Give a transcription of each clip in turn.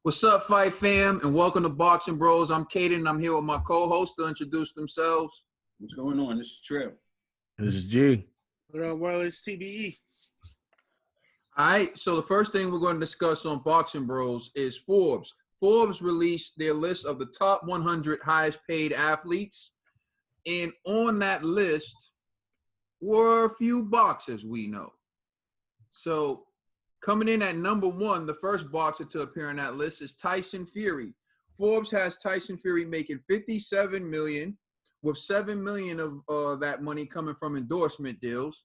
What's up, Fight Fam, and welcome to Boxing Bros. I'm Kaden, and I'm here with my co-host to introduce themselves. What's going on? This is Trip. This is G. What up, world? It's TBE. All right, so the first thing we're going to discuss on Boxing Bros is Forbes. Forbes released their list of the top 100 highest paid athletes, and on that list were a few boxers we know. So coming in at number one, the first boxer to appear on that list is Tyson Fury. Forbes has Tyson Fury making $57 million, with $7 million of that money coming from endorsement deals.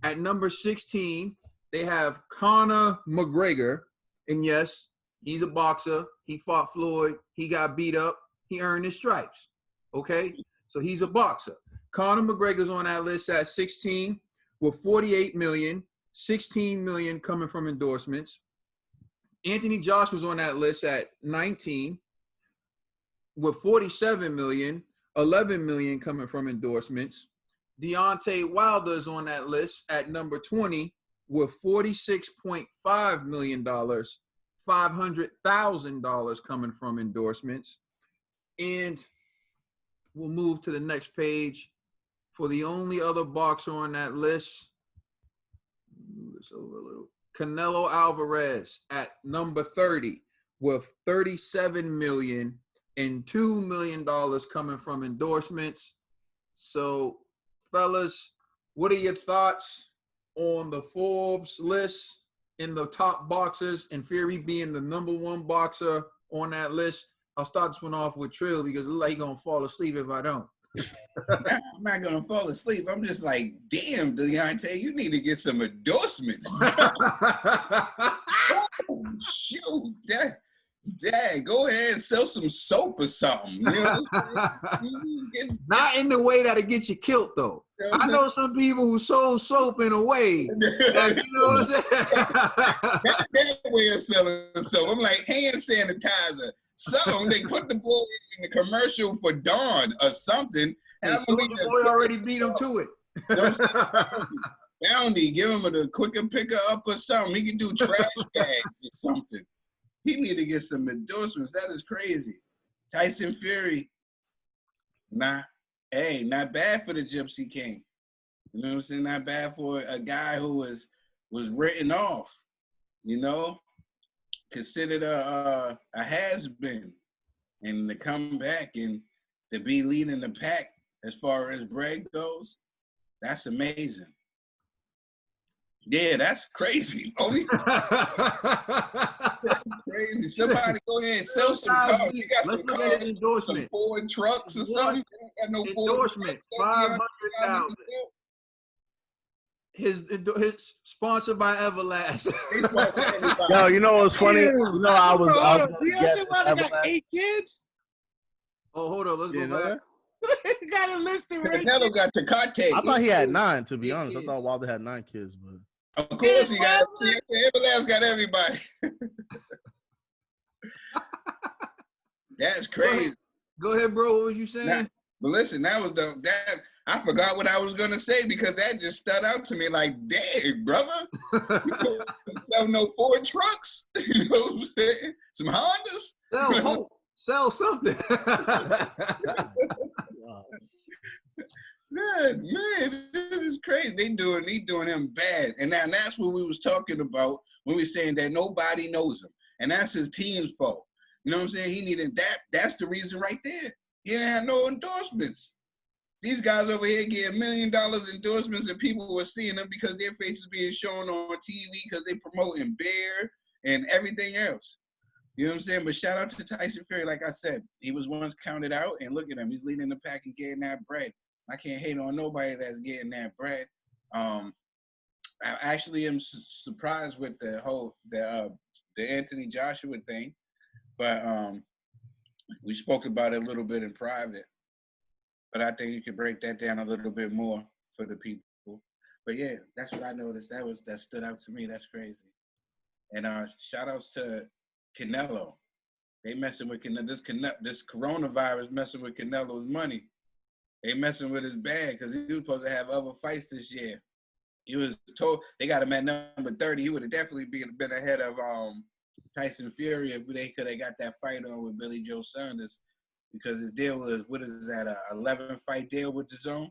At number 16, they have Conor McGregor, and yes, he's a boxer. He fought Floyd. He got beat up. He earned his stripes. Okay, so he's a boxer. Conor McGregor's on that list at 16 with $48 million. 16 million coming from endorsements. Anthony Joshua's on that list at 19 with 47 million, 11 million coming from endorsements. Deontay Wilder's on that list at number 20 with $46.5 million, $500,000 coming from endorsements. And we'll move to the next page for the only other boxer on that list. Move this over a little. Canelo Alvarez at number 30 with $37 million and $2 million coming from endorsements. So, fellas, what are your thoughts on the Forbes list in the top boxers and Fury being the number one boxer on that list? I'll start this one off with Trill because it looks like he's going to fall asleep if I don't. I'm not gonna fall asleep. I'm just like, damn, Deontay, you need to get some endorsements. Oh, shoot, Dad, go ahead and sell some soap or something. You know Not in the way that'll get you killed, though. I know some people who sold soap in a way. That, you know what I'm saying? that way of selling soap. I'm like hand sanitizer. Something they put the boy in the commercial for Dawn or something. And so the boy already beat him to it. Bounty, give him a quicker picker up or something. He can do trash bags or something. He need to get some endorsements. That is crazy. Tyson Fury, not bad for the Gypsy King. You know what I'm saying? Not bad for a guy who was written off. You know. Considered a has-been, and to come back and to be leading the pack as far as bread goes, that's amazing. Yeah, that's crazy. That's crazy. Somebody go ahead and sell some cars. You got some cars, some Ford trucks or something. You don't got no endorsement, 500,000. His sponsored by Everlast. Yo, you know what's funny? You know, I was got 8 kids. Oh, hold on, let's go back. He got a list of Canelo got Tecate. I thought he had 9, to be honest. I thought Wilder had 9 kids, but of course he got Everlast got everybody. That's crazy. Go ahead, bro. What was you saying? But listen, that I forgot what I was gonna say because that just stood out to me like, dang, brother. You don't sell no Ford trucks. You know what I'm saying? Some Hondas. Sell hope. Sell something. Man, this is crazy. They doing him bad. And that's what we was talking about when we were saying that nobody knows him. And that's his team's fault. You know what I'm saying? He needed that. That's the reason right there. He didn't have no endorsements. These guys over here getting $1 million endorsements and people were seeing them because their faces being shown on TV because they promoting beer and everything else. You know what I'm saying? But shout out to Tyson Fury. Like I said, he was once counted out and look at him. He's leading the pack and getting that bread. I can't hate on nobody that's getting that bread. I actually am surprised with the Anthony Joshua thing. But we spoke about it a little bit in private. But I think you could break that down a little bit more for the people. But yeah, that's what I noticed. That stood out to me. That's crazy. And shout outs to Canelo. They messing with this coronavirus messing with Canelo's money. They messing with his bag because he was supposed to have other fights this year. He was told they got him at number 30. He would have definitely been ahead of Tyson Fury if they could have got that fight on with Billy Joe Saunders, because his deal was, what is that, a 11-fight deal with the Zone?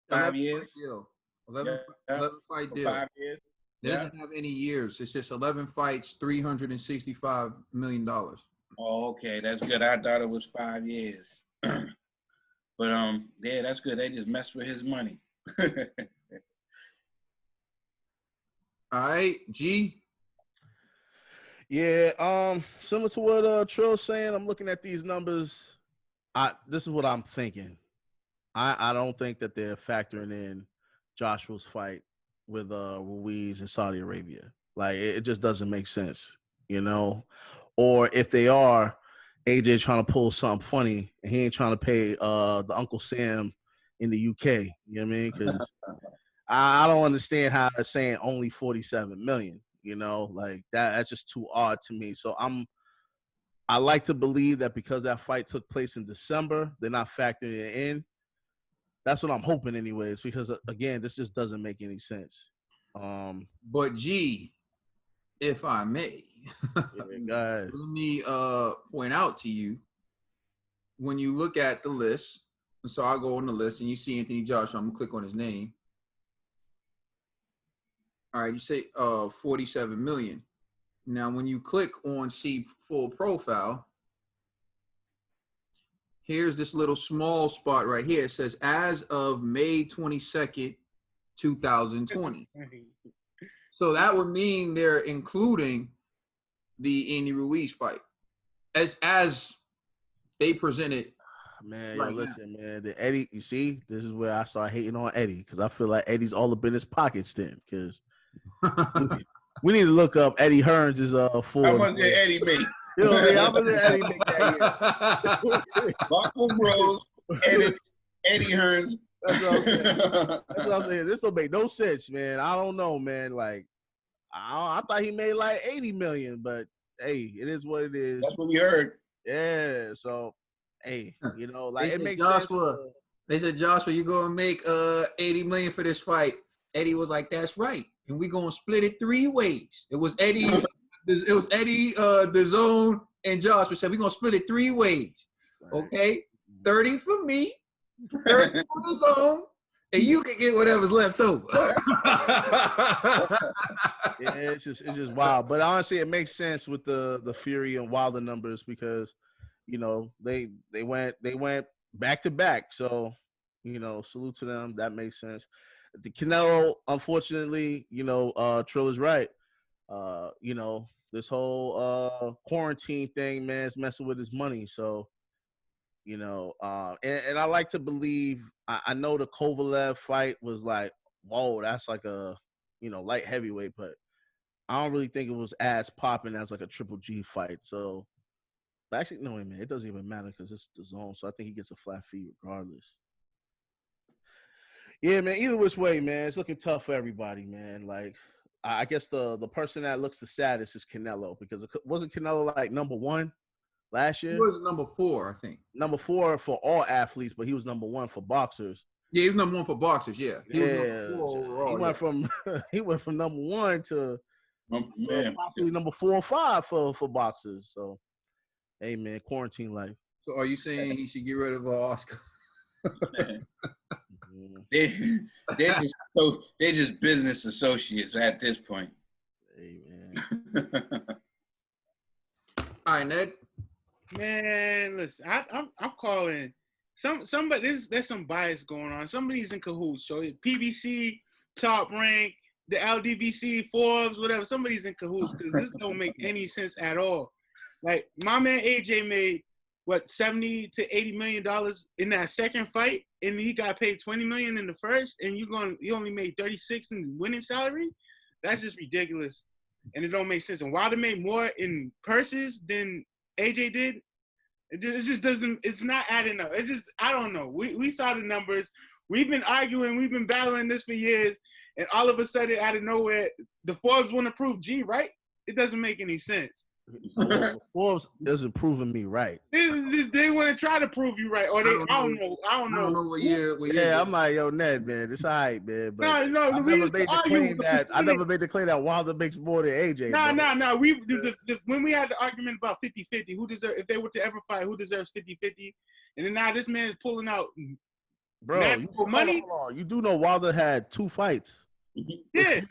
5 years. Deal. Yeah. 11 fight For deal. 5 years. It doesn't have any years. It's just 11 fights, $365 million. Oh, okay, that's good. I thought it was 5 years. But yeah, that's good. They just messed with his money. All right, G. Yeah, similar to what Trill's saying, I'm looking at these numbers. This is what I'm thinking. I don't think that they're factoring in Joshua's fight with Ruiz in Saudi Arabia. Like it just doesn't make sense, you know. Or if they are, AJ trying to pull something funny and he ain't trying to pay the Uncle Sam in the UK. You know what I mean? Because I don't understand how they're saying only 47 million. You know, like that's just too odd to me. So I like to believe that because that fight took place in December, they're not factoring it in. That's what I'm hoping, anyways. Because again, this just doesn't make any sense. But G, if I may, let me point out to you, when you look at the list, so I'll go on the list and you see Anthony Joshua, I'm gonna click on his name. All right, you say 47 million. Now, when you click on see full profile, here's this little small spot right here. It says as of May 22nd, 2020. So that would mean they're including the Andy Ruiz fight as they presented. Man, right listen, man. The Eddie, you see, this is where I start hating on Eddie because I feel like Eddie's all up in his pockets then. Because we need to look up Eddie Hearns' Ford. How much did Eddie make? You know what I mean? How much did Eddie make that year? Buckle Bros, Eddie Hearns. That's what I'm saying. That's what I'm saying. This will make no sense, man. I don't know, man. Like, I thought he made like 80 million, but hey, it is what it is. That's what we heard. Yeah. So, hey, you know, like it makes Joshua, sense. They said, Joshua, you're gonna make 80 million for this fight. Eddie was like, that's right, and we're gonna split it 3 ways. It was Eddie, the Zone, and Joshua said we're gonna split it 3 ways. Okay, 30 for me, 30 for the Zone, and you can get whatever's left over. Yeah, it's just wild. But honestly, it makes sense with the Fury and Wilder numbers because, you know, they went back to back. So, you know, salute to them. That makes sense. The Canelo, unfortunately, you know, Trill is right. You know, this whole quarantine thing, man, is messing with his money. So, you know, and I like to believe I know the Kovalev fight was like, whoa, that's like a, you know, light heavyweight, but I don't really think it was as popping as like a Triple G fight. So, but actually, no, man, it doesn't even matter because it's the Zone. So I think he gets a flat fee regardless. Yeah, man. Either which way, man, it's looking tough for everybody, man. Like, I guess the person that looks the saddest is Canelo because wasn't Canelo like number 1 last year? He was number 4, I think. Number 4 for all athletes, but he was number 1 for boxers. Yeah, he was number 1 for boxers. Yeah, he was number 4 overall. He went from number 1 to possibly number 4 or 5 for boxers. So, hey, man, quarantine life. So, are you saying he should get rid of Oscar? They're just business associates at this point. Hey, man. All right, Ned. Man, listen, I'm calling somebody. There's some bias going on. Somebody's in cahoots. So PBC, Top Rank, the LDBC, Forbes, whatever. Somebody's in cahoots because this don't make any sense at all. Like my man AJ made what $70 to $80 million in that second fight, and he got paid $20 million in the first, and you only made 36 in winning salary. That's just ridiculous, and it don't make sense. And Wilder made more in purses than AJ did. It just doesn't. It's not adding up. I don't know. We saw the numbers. We've been arguing. We've been battling this for years, and all of a sudden, out of nowhere, the Forbes want to prove G right. It doesn't make any sense. Well, Forbes isn't proving me right. They want to try to prove you right, or they I don't know. I don't know what year. Yeah, I'm like, yo, Ned, man, it's all right, man. But No, I we never used to made the argue claim with that the Wilder makes more than AJ. No. When we had the argument about 50-50, who deserves, if they were to ever fight, who deserves 50-50, and then now this man is pulling out Bro, money. Hold on. You do know Wilder had 2 fights. Yeah,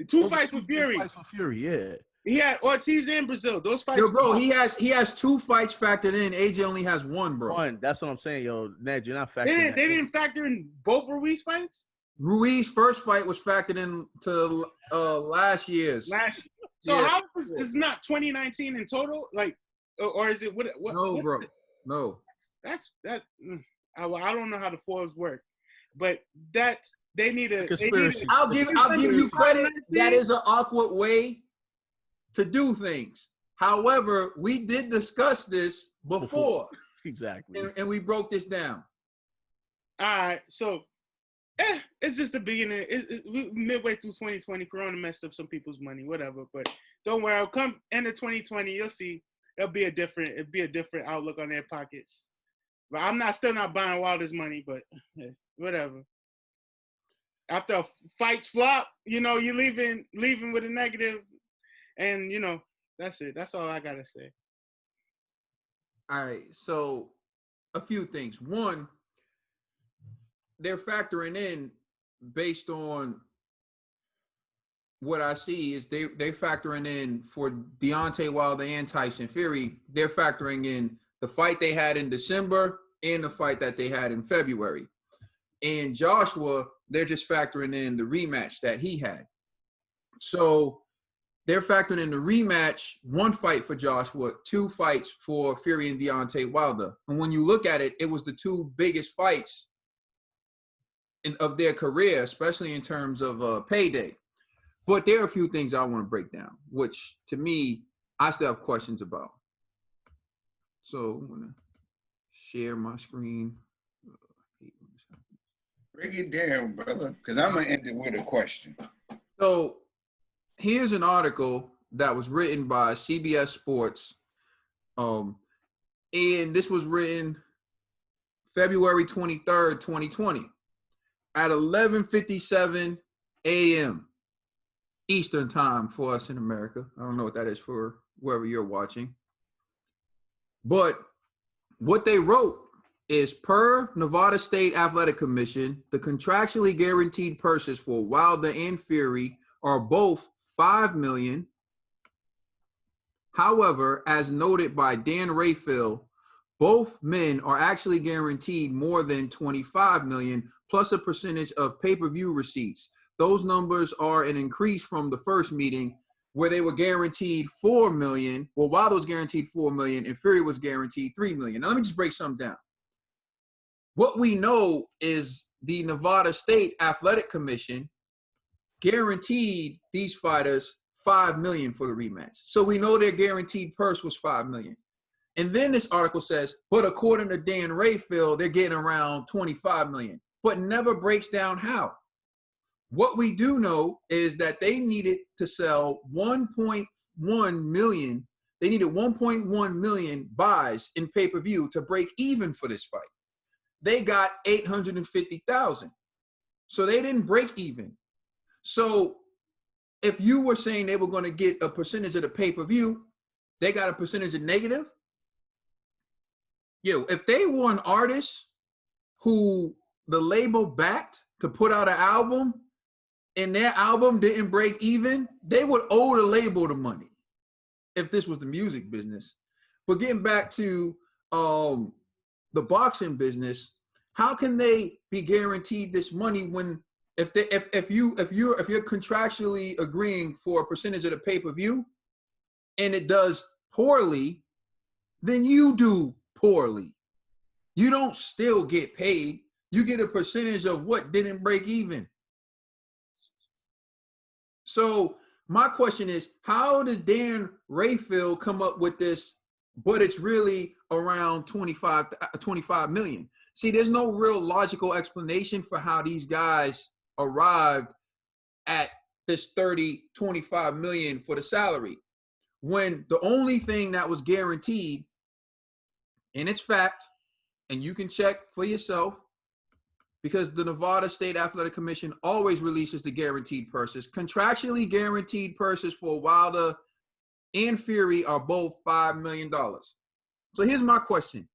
two fights with Fury. 2 fights with Fury, yeah. He had Ortiz in Brazil. Those fights. Yo, bro, he has 2 fights factored in. AJ only has 1, bro. 1. That's what I'm saying, yo, Ned. You're not factoring. They didn't factor in both Ruiz fights. Ruiz's first fight was factored in to last year's. So Yeah. how is this not 2019 in total? Like, or is it what? No, bro. No. That's that. I don't know how the Forbes work, but that they need a conspiracy. I'll give you credit. That is an awkward way to do things. However, we did discuss this before. Exactly. And we broke this down. All right, so it's just the beginning. We midway through 2020, Corona messed up some people's money, whatever. But don't worry, come end of 2020, you'll see it'll be a different outlook on their pockets. But I'm still not buying Wilder's money, but whatever. After a fight's flop, you're leaving with a negative, and that's it. That's all I gotta say. All right, so a few things. One, they're factoring in based on what I see is they're factoring in for Deontay Wilder and Tyson Fury. They're factoring in the fight they had in December and the fight that they had in February. And Joshua, they're just factoring in the rematch that he had. So they're factoring in the rematch, 1 fight for Joshua, 2 fights for Fury and Deontay Wilder. And when you look at it, it was the 2 biggest fights of their career, especially in terms of payday. But there are a few things I want to break down, which to me, I still have questions about. So I'm going to share my screen. Break it down, brother, because I'm going to end it with a question. So here's an article that was written by CBS Sports. And this was written February 23rd, 2020 at 11:57 a.m. Eastern time for us in America. I don't know what that is for wherever you're watching. But what they wrote is, per Nevada State Athletic Commission, the contractually guaranteed purses for Wilder and Fury are both $5 million. However, as noted by Dan Rayfield, both men are actually guaranteed more than $25 million plus a percentage of pay-per-view receipts. Those numbers are an increase from the first meeting where they were guaranteed $4 million. Well, Wilder was guaranteed $4 million and Fury was guaranteed $3 million. Now, let me just break something down. What we know is the Nevada State Athletic Commission guaranteed these fighters $5 million for the rematch. So we know their guaranteed purse was $5 million. And then this article says, but according to Dan Rayfield, they're getting around $25 million, but never breaks down how. What we do know is that they needed to sell 1.1 million. They needed 1.1 million buys in pay-per-view to break even for this fight. They got 850,000. So they didn't break even. So if you were saying they were going to get a percentage of the pay-per-view, they got a percentage of negative. If they were an artist who the label backed to put out an album and their album didn't break even, they would owe the label the money if this was the music business. But getting back to the boxing business, how can they be guaranteed this money when if you're contractually agreeing for a percentage of the pay-per-view and it does poorly, then you do poorly. You don't still get paid. You get a percentage of what didn't break even. So my question is, how does Dan Rayfield come up with this, but it's really around 25 million? See, there's no real logical explanation for how these guys arrived at this 25 million for the salary. when the only thing that was guaranteed, and it's fact, and you can check for yourself, because the Nevada State Athletic Commission always releases the guaranteed purses. Contractually guaranteed purses for Wilder and Fury are both $5 million. So here's my question.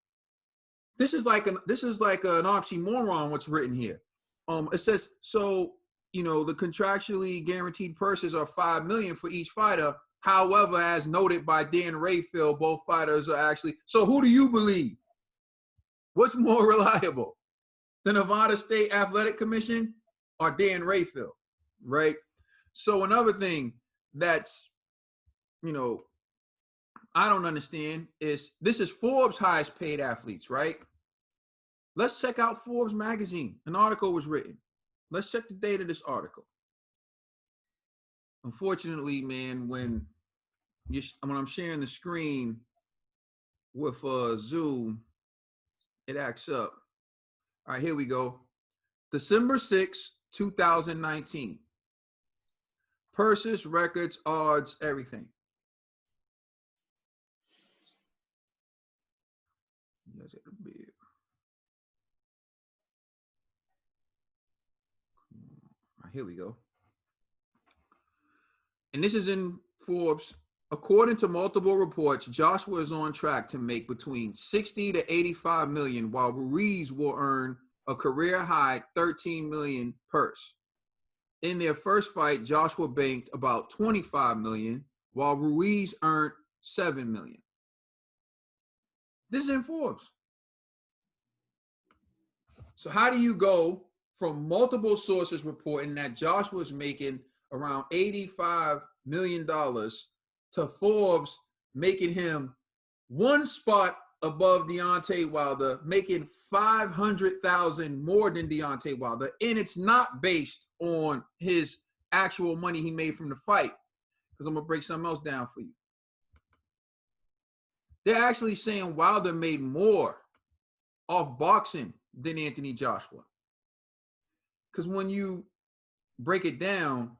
This is like an oxymoron what's written here. It says, so, the contractually guaranteed purses are $5 million for each fighter. However, as noted by Dan Rayfield, both fighters are actually. So who do you believe? What's more reliable? The Nevada State Athletic Commission or Dan Rayfield, right? So another thing that's, I don't understand is this is Forbes' highest paid athletes, right? Let's check out Forbes magazine. An article was written. Let's check the date of this article. Unfortunately, man, when I'm sharing the screen with Zoom, it acts up. All right, here we go. December 6, 2019. Purses, records, odds, everything. Here we go. And this is in Forbes. According to multiple reports, Joshua is on track to make between 60 to 85 million, while Ruiz will earn a career high 13 million purse. In their first fight, Joshua banked about 25 million, while Ruiz earned 7 million. This is in Forbes. So how do you go from multiple sources reporting that Joshua's making around $85 million to Forbes making him one spot above Deontay Wilder, making $500,000 more than Deontay Wilder, and it's not based on his actual money he made from the fight, because I'm gonna break something else down for you. They're actually saying Wilder made more off boxing than Anthony Joshua. Because when you break it down,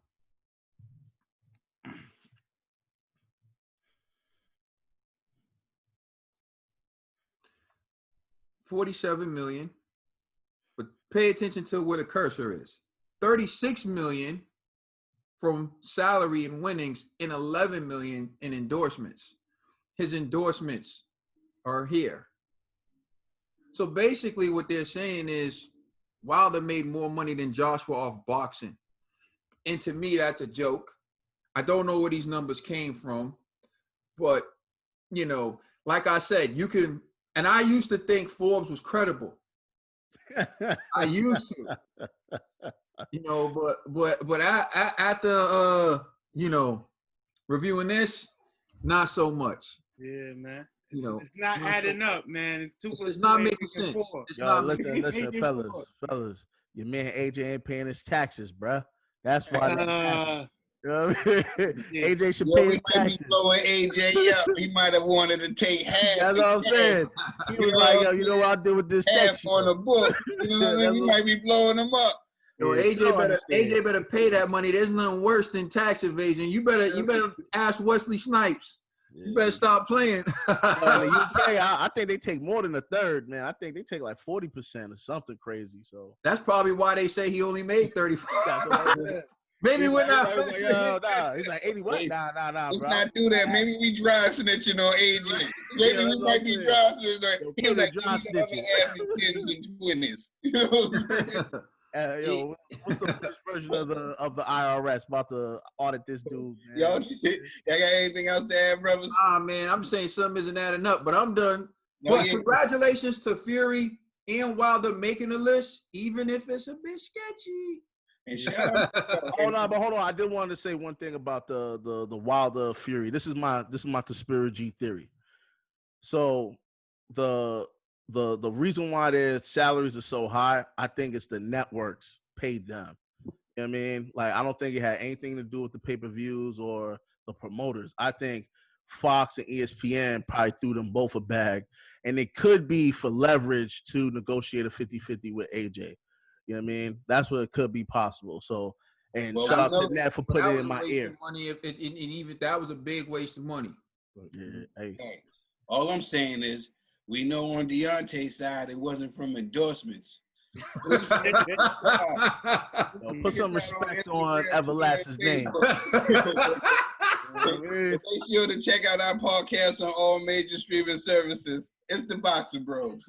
$47 million, but pay attention to where the cursor is. $36 million from salary and winnings and $11 million in endorsements. His endorsements are here. So basically what they're saying is Wilder made more money than Joshua off boxing. And to me, that's a joke. I don't know where these numbers came from, but, like I said, you can, and I used to think Forbes was credible. I used to, but after, reviewing this, not so much. Yeah, man. It's not adding up, man. It's not making sense. Listen, fellas. Your man AJ ain't paying his taxes, bruh. That's why. AJ should pay his taxes. Might be blowing AJ up. He might have wanted to take half. That's what I'm saying. He was like, yo, you know what I'll do with this half on the book. You know what I mean? We might be blowing him up. AJ better pay that money. There's nothing worse than tax evasion. You better ask Wesley Snipes. You better stop playing. I think they take more than a third, man. I think they take like 40% or something crazy. So that's probably why they say he only made 35. Maybe we're not. He's like 80 what? Nah, let's bro. not do that. Maybe we dry snitching on AJ. Maybe we might be dry snitching. He's like dry snitching. Tens and 20s. What's the first version of the IRS about to audit this dude? Man? Y'all got anything else to add, brothers? Man, I'm saying something isn't adding up, but I'm done. But congratulations to Fury and Wilder making the list, even if it's a bit sketchy. And shout out. Hold on. I did want to say one thing about the Wilder Fury. This is my conspiracy theory. So the reason why their salaries are so high, I think it's the networks paid them. You know what I mean? Like, I don't think it had anything to do with the pay-per-views or the promoters. I think Fox and ESPN probably threw them both a bag, and it could be for leverage to negotiate a 50-50 with AJ. You know what I mean? That's what it could be possible. So And Well, shout I out know to Nat for But putting that it was in a my waste ear. of money. And even that was a big waste of money. Yeah, hey. Hey, all I'm saying is we know on Deontay's side it wasn't from endorsements. Yo, put some respect on Everlast's name. Make sure to check out our podcast on all major streaming services. It's the Boxing Bros.